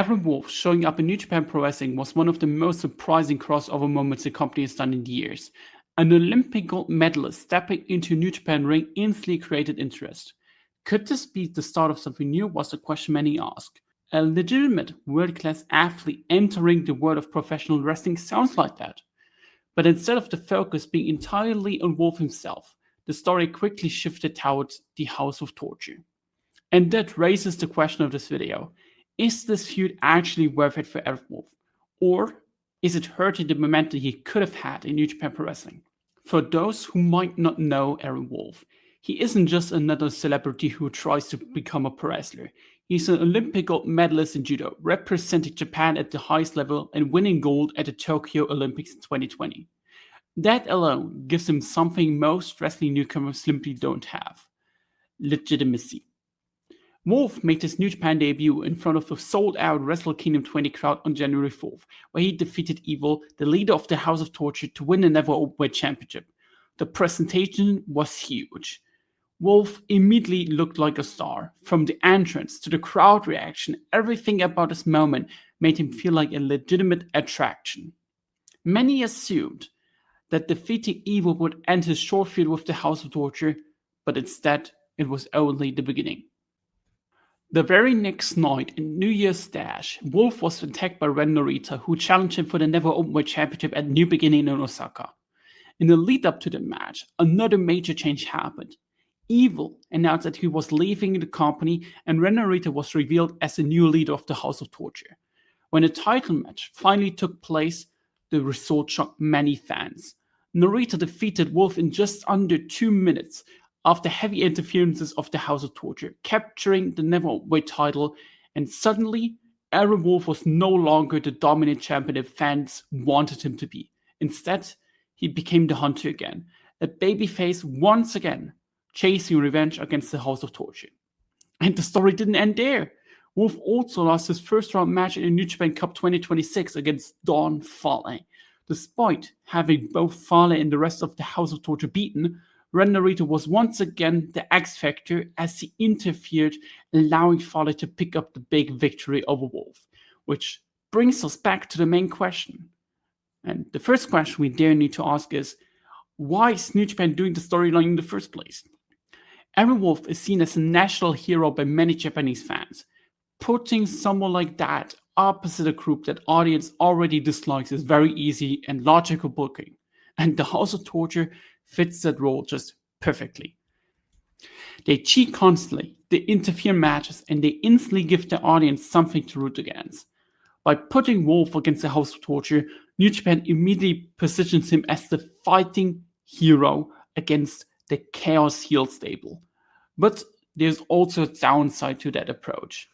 Aaron Wolf showing up in New Japan Pro Wrestling was one of the most surprising crossover moments the company has done in years. An Olympic gold medalist stepping into a New Japan ring instantly created interest. Could this be the start of something new, was the question many asked. A legitimate world-class athlete entering the world of professional wrestling sounds like that. But instead of the focus being entirely on Wolf himself, the story quickly shifted towards the House of Torture. And that raises the question of this video. Is this feud actually worth it for Aaron Wolf? Or is it hurting the momentum he could have had in New Japan Pro Wrestling? For those who might not know Aaron Wolf, he isn't just another celebrity who tries to become a pro wrestler. He's an Olympic gold medalist in judo, representing Japan at the highest level and winning gold at the Tokyo Olympics in 2020. That alone gives him something most wrestling newcomers simply don't have: legitimacy. Wolf made his New Japan debut in front of a sold-out Wrestle Kingdom 20 crowd on January 4th, where he defeated Evil, the leader of the House of Torture, to win the Never Openweight Championship. The presentation was huge. Wolf immediately looked like a star. From the entrance to the crowd reaction, everything about this moment made him feel like a legitimate attraction. Many assumed that defeating Evil would end his short feud with the House of Torture, but instead it was only the beginning. The very next night in New Year's Dash, Wolf was attacked by Ren Narita, who challenged him for the Never Openweight Championship at New Beginning in Osaka. In the lead up to the match, another major change happened. Evil announced that he was leaving the company, and Ren Narita was revealed as the new leader of the House of Torture. When the title match finally took place, the result shocked many fans. Narita defeated Wolf in just under 2 minutes, after heavy interferences of the House of Torture, capturing the Never Openweight title, and suddenly, Aaron Wolf was no longer the dominant champion that fans wanted him to be. Instead, he became the Hunter again, a babyface once again, chasing revenge against the House of Torture. And the story didn't end there. Wolf also lost his first round match in the New Japan Cup 2026 against Don Fale. Despite having both Fale and the rest of the House of Torture beaten, Ren Narita was once again the X Factor as he interfered, allowing Fale to pick up the big victory over Wolf. Which brings us back to the main question. And the first question we dare need to ask is, why is New Japan doing the storyline in the first place? Aaron Wolf is seen as a national hero by many Japanese fans. Putting someone like that opposite a group that audience already dislikes is very easy and logical booking. And the House of Torture fits that role just perfectly. They cheat constantly, they interfere in matches, and they instantly give the audience something to root against. By putting Wolf against the House of Torture, New Japan immediately positions him as the fighting hero against the Chaos heel stable. But there's also a downside to that approach.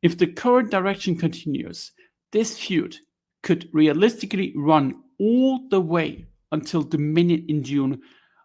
If the current direction continues, this feud could realistically run all the way until Dominion in June,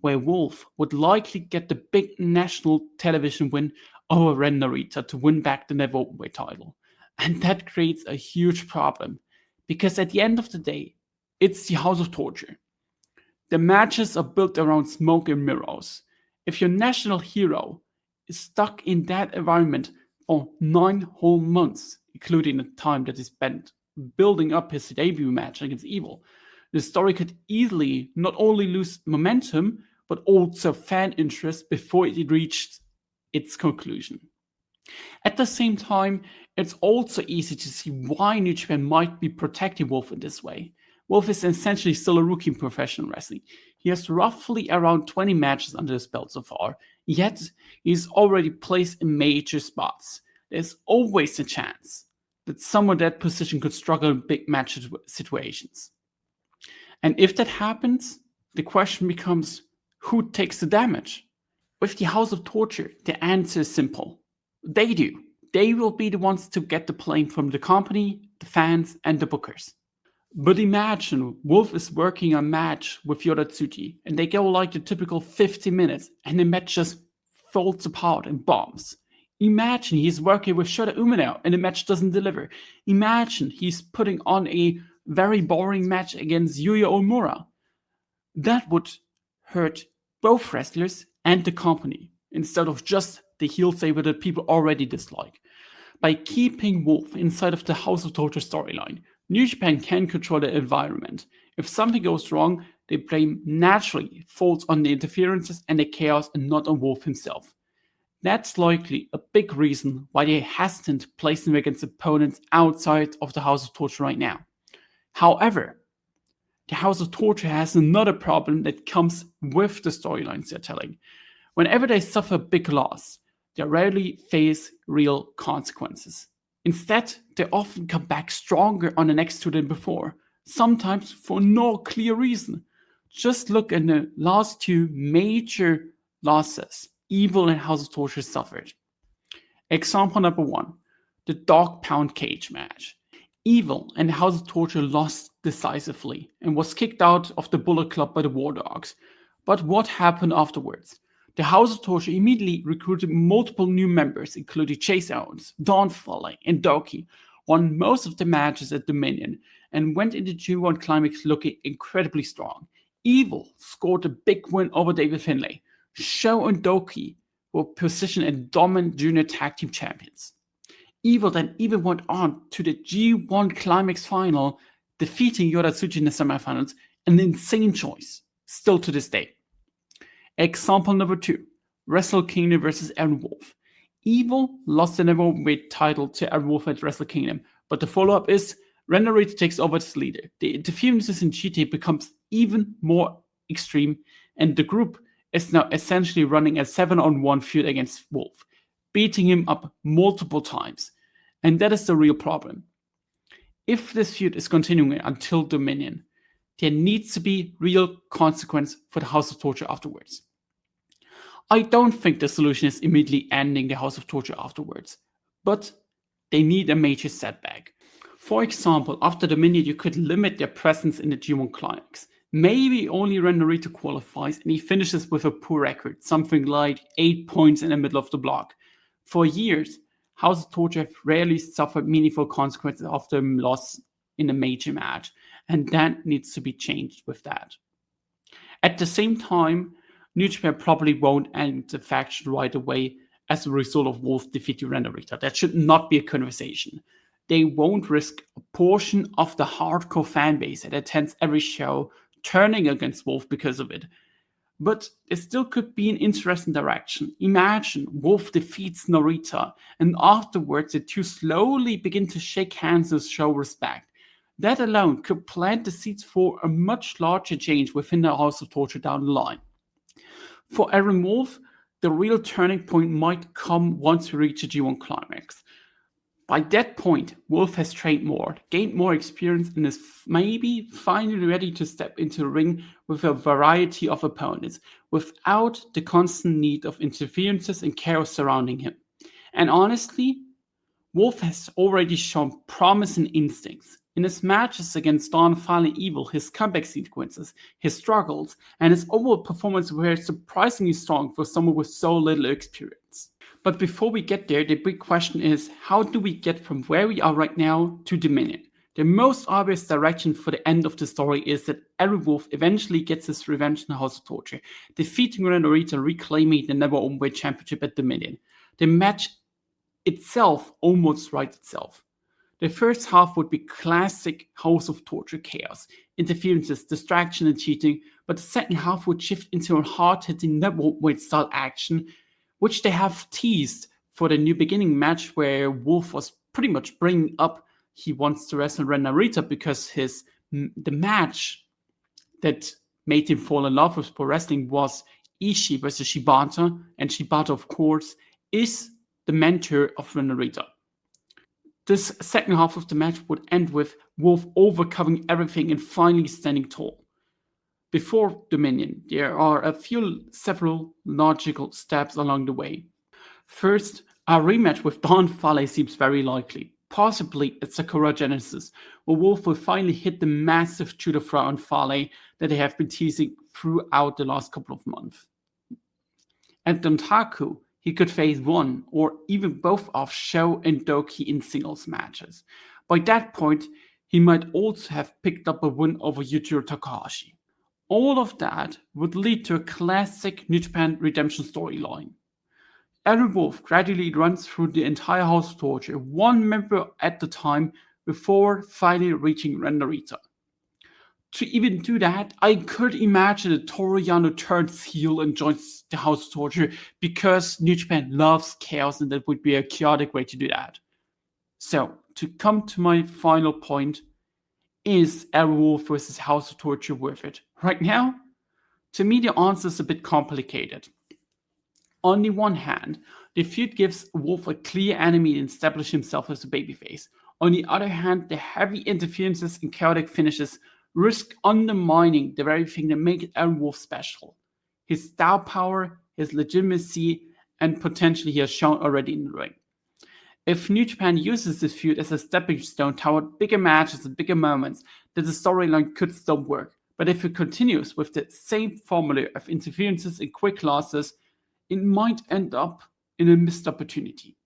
where Wolf would likely get the big national television win over Ren Narita to win back the Never Openweight title. And that creates a huge problem, because at the end of the day, it's the House of Torture. The matches are built around smoke and mirrors. If your national hero is stuck in that environment for 9 whole months, including the time that he spent building up his debut match against Evil, the story could easily not only lose momentum, but also fan interest before it reached its conclusion. At the same time, it's also easy to see why New Japan might be protecting Wolf in this way. Wolf is essentially still a rookie in professional wrestling. He has roughly around 20 matches under his belt so far, yet he's already placed in major spots. There's always a chance that someone in that position could struggle in big match situations. And if that happens, the question becomes, who takes the damage? With the House of Torture, the answer is simple. They do. They will be the ones to get the blame from the company, the fans, and the bookers. But imagine Wolf is working a match with Yodatsuki, and they go like the typical 50 minutes, and the match just falls apart and bombs. Imagine he's working with Shota Umino, and the match doesn't deliver. Imagine he's putting on a very boring match against Yuya Omura. That would hurt both wrestlers and the company, instead of just the heel saber that people already dislike. By keeping Wolf inside of the House of Torture storyline, New Japan can control the environment. If something goes wrong, the blame naturally falls on the interferences and the chaos and not on Wolf himself. That's likely a big reason why they hesitant placing him against opponents outside of the House of Torture right now. However, the House of Torture has another problem that comes with the storylines they're telling. Whenever they suffer a big loss, they rarely face real consequences. Instead, they often come back stronger on the next two than before, sometimes for no clear reason. Just look at the last two major losses Evil and House of Torture suffered. Example number one, the Dog Pound Cage match. Evil and House of Torture lost decisively and was kicked out of the Bullet Club by the War Dogs. But what happened afterwards? The House of Torture immediately recruited multiple new members, including Chase Owens, Don Foley, and Doki, won most of the matches at Dominion, and went into G1 Climax looking incredibly strong. Evil scored a big win over David Finlay. Sho and Doki were positioned as dominant junior tag team champions. Evil then even went on to the G1 Climax final, defeating Yodatsuchi in the semifinals, an insane choice, still to this day. Example number two, Wrestle Kingdom versus Aaron Wolf. Evil lost the number one weight title to Aaron Wolf at Wrestle Kingdom, but the follow-up is Ren Narita takes over as leader. The interferences in GT becomes even more extreme, and the group is now essentially running a 7-on-1 feud against Wolf, beating him up multiple times. And that is the real problem. If this feud is continuing until Dominion, there needs to be real consequence for the House of Torture afterwards. I don't think the solution is immediately ending the House of Torture afterwards, but they need a major setback. For example, after Dominion, you could limit their presence in the G1 Climax. Maybe only Ren Narita qualifies and he finishes with a poor record, something like 8 points in the middle of the block. For years, House of Torture have rarely suffered meaningful consequences after a loss in a major match, and that needs to be changed with that. At the same time, New Japan probably won't end the faction right away as a result of Wolf defeating Ren Narita. That should not be a conversation. They won't risk a portion of the hardcore fan base that attends every show turning against Wolf because of it. But it still could be an interesting direction. Imagine Wolf defeats Narita, and afterwards the two slowly begin to shake hands to show respect. That alone could plant the seeds for a much larger change within the House of Torture down the line. For Aaron Wolf, the real turning point might come once we reach the G1 Climax. By that point, Wolf has trained more, gained more experience, and is maybe finally ready to step into the ring with a variety of opponents, without the constant need of interferences and chaos surrounding him. And honestly, Wolf has already shown promising instincts. In his matches against Dawn Fale Evil, his comeback sequences, his struggles, and his overall performance were surprisingly strong for someone with so little experience. But before we get there, the big question is, how do we get from where we are right now to Dominion? The most obvious direction for the end of the story is that Aaron Wolf eventually gets his revenge in the House of Torture, defeating Ren Narita and reclaiming the number one weight championship at Dominion. The match itself almost writes itself. The first half would be classic House of Torture chaos, interferences, distraction, and cheating, but the second half would shift into a hard-hitting number one weight style action, which they have teased for the new beginning match where Wolf was pretty much bringing up he wants to wrestle Ren Narita because the match that made him fall in love with pro wrestling was Ishii versus Shibata, and Shibata, of course, is the mentor of Ren Narita. This second half of the match would end with Wolf overcoming everything and finally standing tall. Before Dominion, there are several logical steps along the way. First, a rematch with Dawn Fale seems very likely, possibly at Sakura Genesis, where Wolf will finally hit the massive judo throw on Fale that they have been teasing throughout the last couple of months. At Dontaku, he could face one or even both of Sho and Doki in singles matches. By that point, he might also have picked up a win over Yujiro Takahashi. All of that would lead to a classic New Japan redemption storyline. Every wolf gradually runs through the entire House of Torture, one member at a time, before finally reaching Renderita. To even do that, I could imagine that Toriano turns heel and joins the House of Torture because New Japan loves chaos and that would be a chaotic way to do that. So, to come to my final point, is Airwolf versus House of Torture worth it? Right now, to me, the answer is a bit complicated. On the one hand, the feud gives Wolf a clear enemy and establishes himself as a babyface. On the other hand, the heavy interferences and chaotic finishes risk undermining the very thing that makes Aaron Wolf special. His star power, his legitimacy, and potentially he has shown already in the ring. If New Japan uses this feud as a stepping stone toward bigger matches and bigger moments, then the storyline could still work. But if it continues with the same formula of interferences and quick losses, it might end up in a missed opportunity.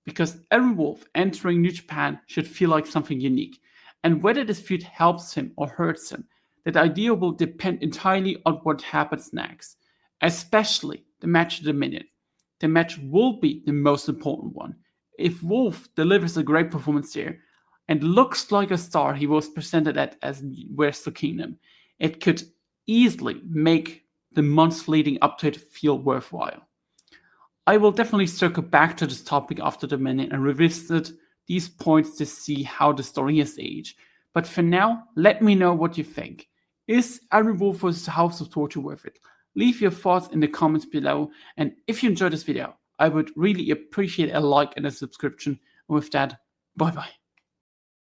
Because every Wolf entering New Japan should feel like something unique. And whether this feud helps him or hurts him, that idea will depend entirely on what happens next. Especially the match of the minute. The match will be the most important one. If Wolf delivers a great performance here and looks like a star he was presented at as Wrestle Kingdom, it could easily make the months leading up to it feel worthwhile. I will definitely circle back to this topic after the minute and revisit these points to see how the story has aged. But for now, let me know what you think. Is Iron Wolf vs. House of Torture worth it? Leave your thoughts in the comments below, and if you enjoyed this video, I would really appreciate a like and a subscription. And with that, bye bye.